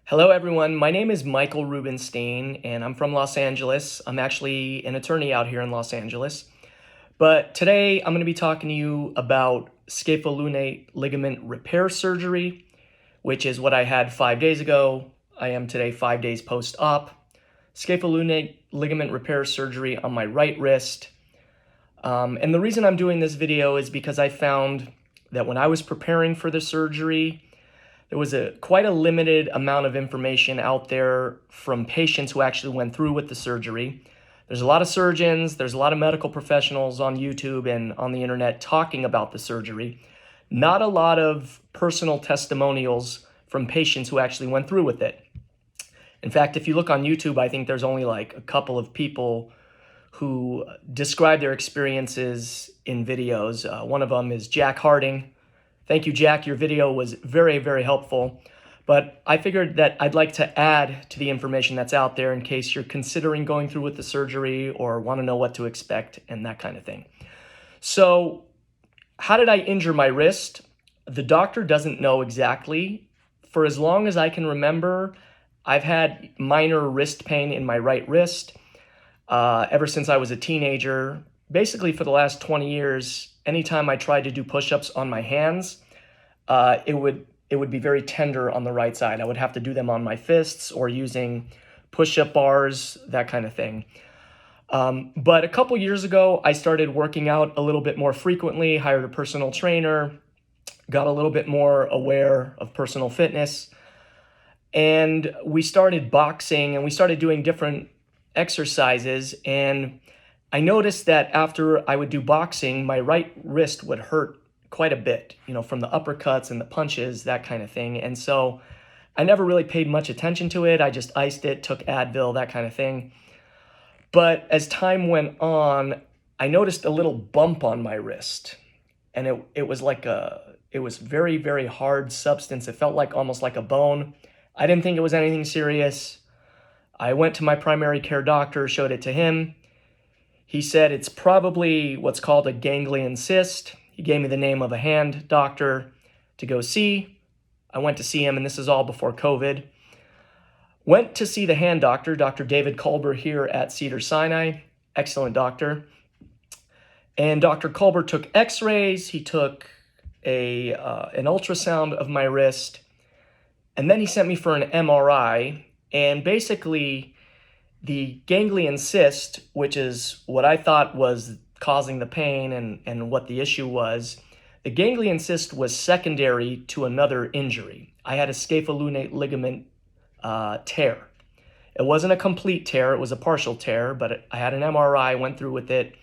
Hello, everyone. My name is Michael Rubenstein, and I'm from Los Angeles. I'm actually an attorney out here in Los Angeles. But today I'm going to be talking to you about scapholunate ligament repair surgery, which is what I had 5 days ago. I am today 5 days post-op. Scapholunate ligament repair surgery on my right wrist. And the reason I'm doing this video is because I found that when I was preparing for the surgery, there was quite a limited amount of information out there from patients who actually went through with the surgery. There's a lot of surgeons, there's a lot of medical professionals on YouTube and on the internet talking about the surgery. Not a lot of personal testimonials from patients who actually went through with it. In fact, if you look on YouTube, I think there's only like a couple of people who describe their experiences in videos. One of them is Jack Harding. Thank you, Jack. Your video was very, very helpful. But I figured that I'd like to add to the information that's out there in case you're considering going through with the surgery or want to know what to expect and that kind of thing. So, how did I injure my wrist? The doctor doesn't know exactly. For as long as I can remember, I've had minor wrist pain in my right wrist ever since I was a teenager. Basically, for the last 20 years, anytime I tried to do push-ups on my hands, it would be very tender on the right side. I would have to do them on my fists or using push-up bars, that kind of thing. But a couple years ago, I started working out a little bit more frequently, hired a personal trainer, got a little bit more aware of personal fitness, and we started boxing and we started doing different exercises. And I noticed that after I would do boxing, my right wrist would hurt quite a bit, from the uppercuts and the punches, that kind of thing. And so I never really paid much attention to it. I just iced it, took Advil, that kind of thing. But as time went on, I noticed a little bump on my wrist. And it was very, very hard substance. It felt like almost like a bone. I didn't think it was anything serious. I went to my primary care doctor, showed it to him. He said it's probably what's called a ganglion cyst. He gave me the name of a hand doctor to go see. I went to see him, and this is all before COVID. Went to see the hand doctor, Dr. David Kolber here at Cedars-Sinai. Excellent doctor. And Dr. Kolber took x-rays. He took an ultrasound of my wrist. And then he sent me for an MRI. And basically, the ganglion cyst, which is what I thought was causing the pain and what the issue was, the ganglion cyst was secondary to another injury. I had a scapholunate ligament tear. It wasn't a complete tear, it was a partial tear, but I had an MRI, went through with it,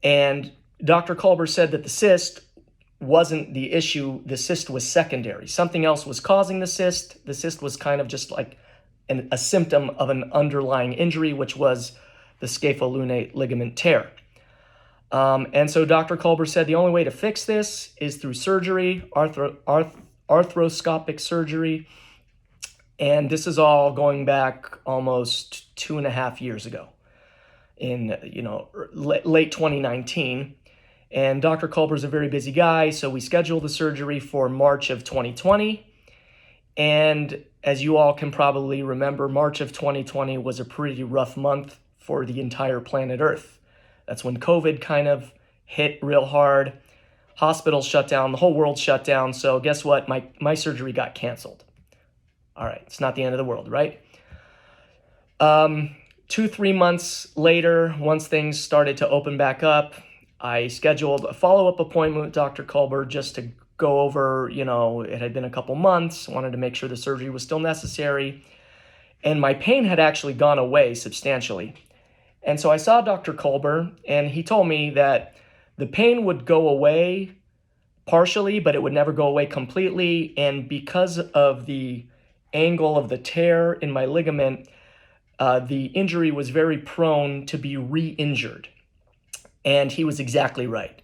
and Dr. Kolber said that the cyst wasn't the issue, the cyst was secondary. Something else was causing the cyst. The cyst was kind of just like a symptom of an underlying injury, which was the scapholunate ligament tear. And so Dr. Kolber said the only way to fix this is through surgery, arthroscopic surgery. And this is all going back almost 2.5 years ago in, late 2019. And Dr. Kolber is a very busy guy, so we scheduled the surgery for March of 2020. And as you all can probably remember, March of 2020 was a pretty rough month for the entire planet Earth. That's when COVID kind of hit real hard. Hospitals shut down, the whole world shut down. So guess what? My surgery got canceled. All right, it's not the end of the world, right? 2-3 months later, once things started to open back up, I scheduled a follow-up appointment with Dr. Kolber just to go over, it had been a couple months, wanted to make sure the surgery was still necessary. And my pain had actually gone away substantially. And so I saw Dr. Kolber, and he told me that the pain would go away partially, but it would never go away completely. And because of the angle of the tear in my ligament, the injury was very prone to be re-injured. And he was exactly right.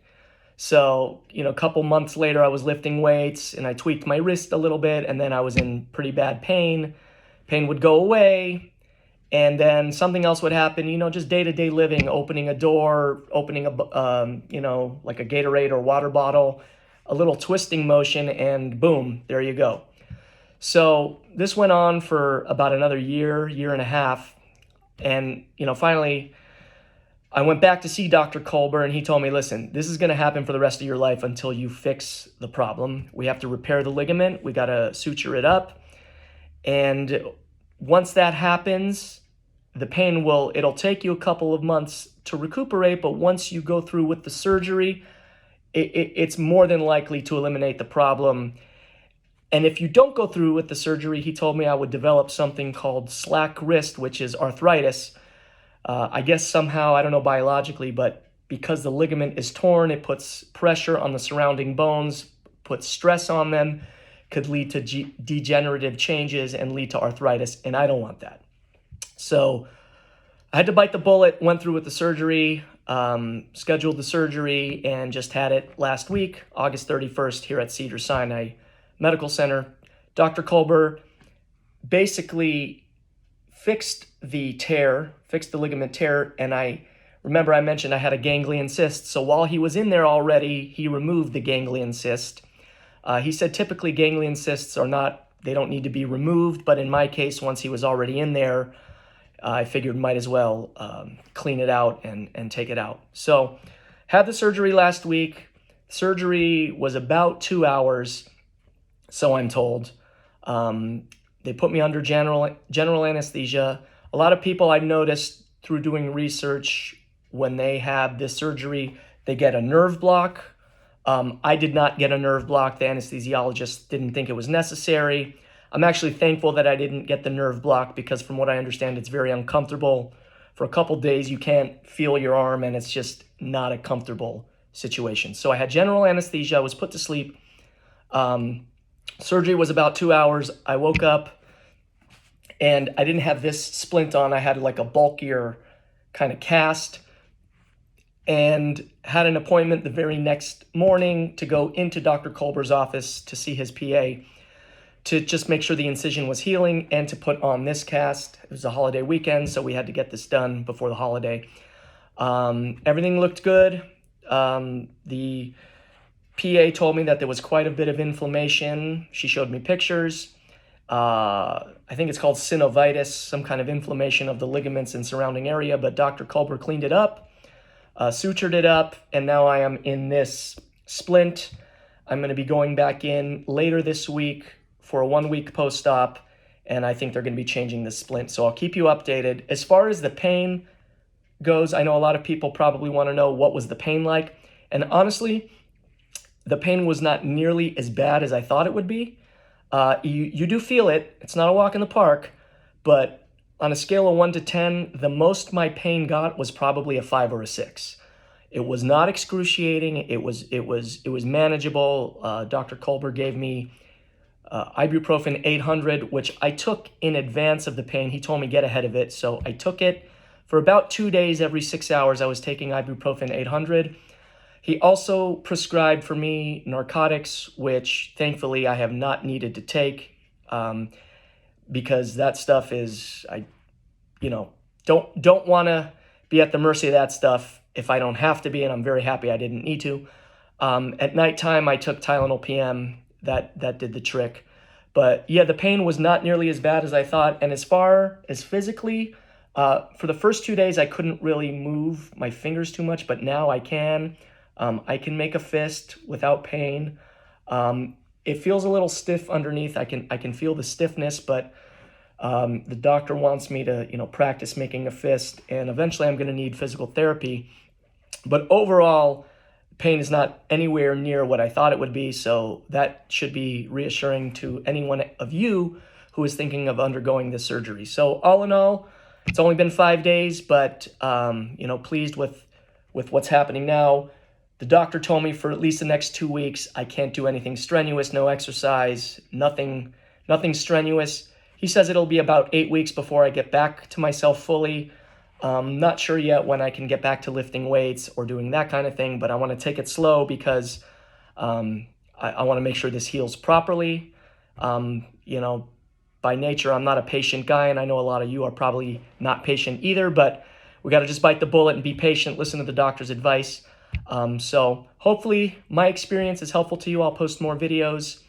So, a couple months later, I was lifting weights and I tweaked my wrist a little bit, and then I was in pretty bad pain. Pain would go away, and then something else would happen, just day-to-day living, opening a door, opening like a Gatorade or water bottle, a little twisting motion, and boom, there you go. So this went on for about another year, year and a half. And, finally I went back to see Dr. Kolber, and he told me, listen, this is going to happen for the rest of your life until you fix the problem. We have to repair the ligament. We got to suture it up. And once that happens, the pain it'll take you a couple of months to recuperate, but once you go through with the surgery, it's more than likely to eliminate the problem. And if you don't go through with the surgery, he told me I would develop something called slack wrist, which is arthritis. I guess somehow, I don't know biologically, but because the ligament is torn, it puts pressure on the surrounding bones, puts stress on them, could lead to degenerative changes and lead to arthritis, and I don't want that. So I had to bite the bullet, went through with the surgery, scheduled the surgery, and just had it last week, August 31st, here at Cedars-Sinai Medical Center. Dr. Kolber basically fixed the ligament tear, and I mentioned I had a ganglion cyst. So while he was in there already, he removed the ganglion cyst. He said typically ganglion cysts they don't need to be removed, but in my case, once he was already in there, I figured might as well clean it out and take it out. So had the surgery last week. Surgery was about 2 hours, so I'm told. They put me under general anesthesia. A lot of people I've noticed through doing research, when they have this surgery, they get a nerve block. I did not get a nerve block. The anesthesiologist didn't think it was necessary. I'm actually thankful that I didn't get the nerve block because from what I understand, it's very uncomfortable. For a couple days, you can't feel your arm, and it's just not a comfortable situation. So I had general anesthesia. I was put to sleep. Surgery was about 2 hours. I woke up and I didn't have this splint on. I had like a bulkier kind of cast, and had an appointment the very next morning to go into Dr. Kolber's office to see his PA to just make sure the incision was healing and to put on this cast. It was a holiday weekend, so we had to get this done before the holiday. Everything looked good. The PA told me that there was quite a bit of inflammation. She showed me pictures. I think it's called synovitis, some kind of inflammation of the ligaments and surrounding area, but Dr. Kolber cleaned it up, sutured it up, and now I am in this splint. I'm going to be going back in later this week for a 1-week post-op, and I think they're going to be changing the splint, so I'll keep you updated. As far as the pain goes, I know a lot of people probably want to know what was the pain like, and honestly, the pain was not nearly as bad as I thought it would be. You do feel it. It's not a walk in the park, but on a scale of 1 to 10, the most my pain got was probably a 5 or a 6. It was not excruciating. It was manageable. Dr. Kolber gave me ibuprofen 800, which I took in advance of the pain. He told me get ahead of it, so I took it for about 2 days. Every 6 hours, I was taking ibuprofen 800. He also prescribed for me narcotics, which thankfully I have not needed to take because that stuff is, don't want to be at the mercy of that stuff if I don't have to be, and I'm very happy I didn't need to. At nighttime, I took Tylenol PM. That did the trick. But yeah, the pain was not nearly as bad as I thought. And as far as physically, for the first 2 days, I couldn't really move my fingers too much, but now I can. I can make a fist without pain. It feels a little stiff underneath. I can feel the stiffness, but the doctor wants me to, practice making a fist, and eventually I'm going to need physical therapy. But overall, pain is not anywhere near what I thought it would be, so that should be reassuring to anyone of you who is thinking of undergoing this surgery. So all in all, it's only been 5 days, but pleased with what's happening now. The doctor told me for at least the next 2 weeks, I can't do anything strenuous, no exercise, nothing strenuous. He says it'll be about 8 weeks before I get back to myself fully. Not sure yet when I can get back to lifting weights or doing that kind of thing, but I want to take it slow because I want to make sure this heals properly. By nature, I'm not a patient guy, and I know a lot of you are probably not patient either, but we got to just bite the bullet and be patient, listen to the doctor's advice. So hopefully my experience is helpful to you. I'll post more videos.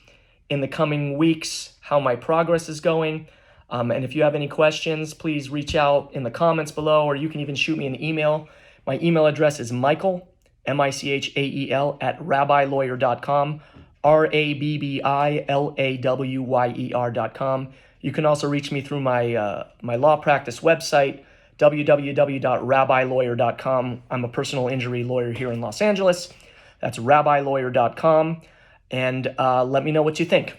in the coming weeks how my progress is going. And if you have any questions, please reach out in the comments below, or you can even shoot me an email. My email address is Michael, Michael, at rabbilawyer.com, RABBILAWYER.com. You can also reach me through my law practice website, www.rabbilawyer.com. I'm a personal injury lawyer here in Los Angeles. That's rabbilawyer.com. And let me know what you think.